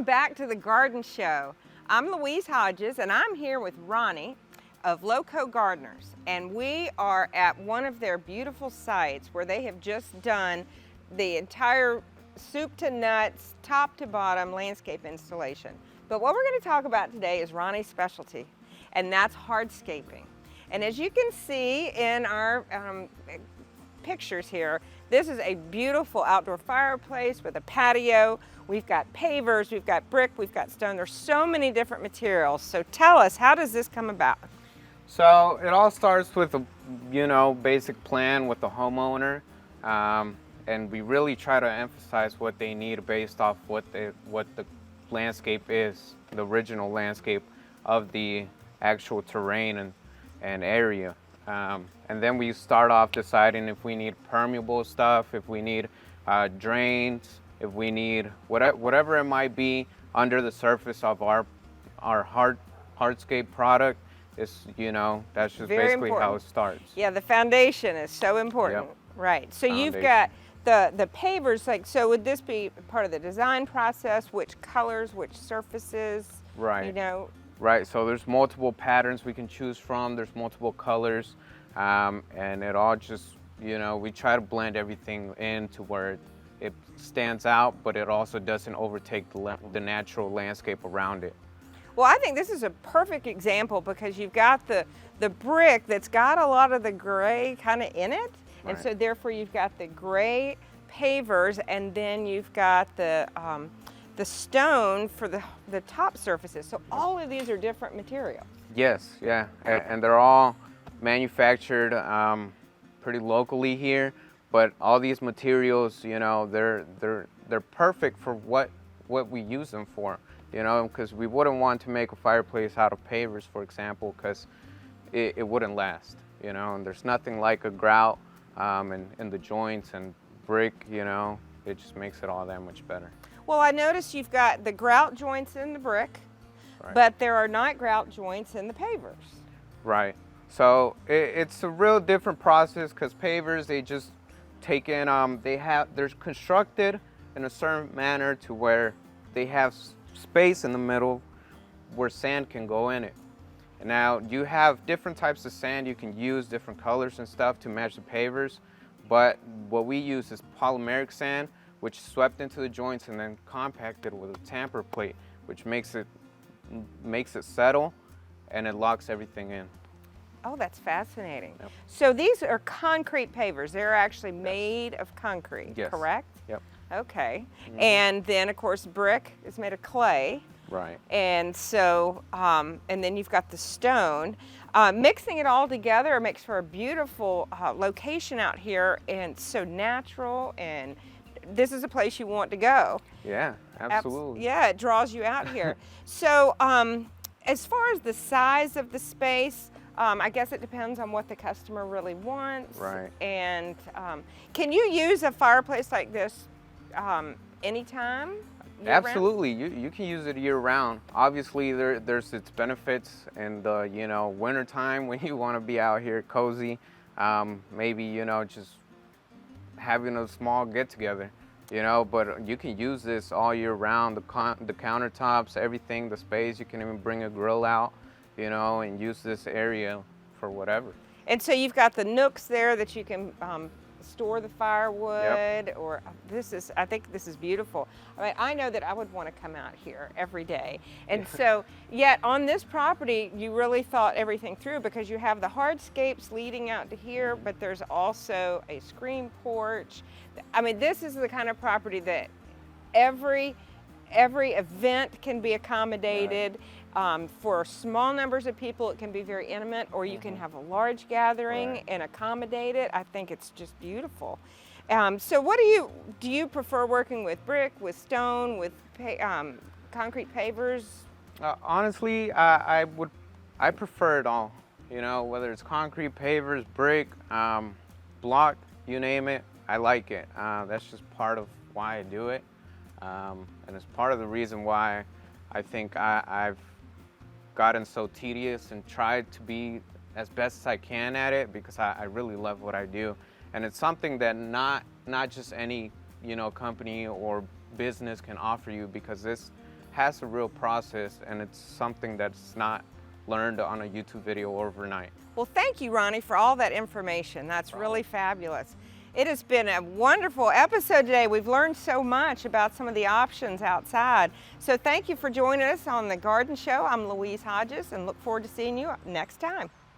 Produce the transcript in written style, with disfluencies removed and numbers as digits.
back to the Garden Show. I'm Louise Hodges, and I'm here with Rony of LowCo Gardeners, and we are at one of their beautiful sites where they have just done the entire soup to nuts, top to bottom landscape installation. But what we're going to talk about today is Rony's specialty, and that's hardscaping. And as you can see in our pictures here, this is a beautiful outdoor fireplace with a patio. We've got pavers, we've got brick, we've got stone. There's so many different materials. So tell us, how does this come about? So it all starts with a basic plan with the homeowner, and we really try to emphasize what they need based off what the landscape is, the original landscape of the actual terrain and area. And then we start off deciding if we need permeable stuff, if we need drains, if we need whatever it might be under the surface of our hardscape product. Is that's just Very basically important. how it starts. Yeah, the foundation is so important. Yep. Right. So Foundation. you've got the pavers. So would this be part of the design process? Which colors, which surfaces? Right. Right. So there's multiple patterns we can choose from. There's multiple colors, and it all just we try to blend everything in to where it stands out, but it also doesn't overtake the natural landscape around it. Well, I think this is a perfect example because you've got the brick that's got a lot of the gray kind of in it. And Right. so therefore you've got the gray pavers, and then you've got the stone for the top surfaces. So all of these are different materials. Yes, yeah, and they're all manufactured pretty locally here. But all these materials, they're perfect for what we use them for. Because we wouldn't want to make a fireplace out of pavers, for example, because it wouldn't last. And there's nothing like a grout in the joints, and brick. It just makes it all that much better. Well, I noticed you've got the grout joints in the brick, Right. but there are not grout joints in the pavers. Right. So it's a real different process because pavers, they just take in, they're constructed in a certain manner to where they have space in the middle where sand can go in it. And now you have different types of sand you can use, different colors and stuff to match the pavers, but what we use is polymeric sand, which is swept into the joints and then compacted with a tamper plate, which makes it settle and it locks everything in. Oh, that's fascinating. Yep. So these are concrete pavers. They're actually made of concrete, Yes. correct? Yep. Okay. And then, of course, brick is made of clay. Right. And so, and then you've got the stone. Mixing it all together makes for a beautiful location out here, and so natural, and this is a place you want to go. Yeah, absolutely. Yeah, it draws you out here. So, as far as the size of the space, I guess it depends on what the customer really wants. Right. And can you use a fireplace like this anytime? year-round? Absolutely, you can use it year-round. Obviously, there's its benefits in the winter time when you want to be out here cozy. Maybe just having a small get-together. But you can use this all year round. The countertops, everything, the space. You can even bring a grill out, and use this area for whatever. And so you've got the nooks there that you can store the firewood. Yep. Or I think this is beautiful. I mean, I know that I would want to come out here every day. And so, yet on this property, you really thought everything through because you have the hardscapes leading out to here, but there's also a screen porch. I mean, this is the kind of property that every event can be accommodated. Right. For small numbers of people, it can be very intimate, or you can have a large gathering Right. and accommodate it. I think it's just beautiful. So what do you prefer working with brick, with stone, with concrete pavers? Honestly, I prefer it all. Whether it's concrete, pavers, brick, block, you name it, I like it. That's just part of why I do it, and it's part of the reason why I think I've gotten so tedious and tried to be as best as I can at it, because I really love what I do. And it's something that not just any company or business can offer you, because this has a real process, and it's something that's not learned on a YouTube video overnight. Well, thank you, Rony, for all that information. That's really fabulous. It has been a wonderful episode today. We've learned so much about some of the options outside. So thank you for joining us on The Garden Show. I'm Louise Hodges and look forward to seeing you next time.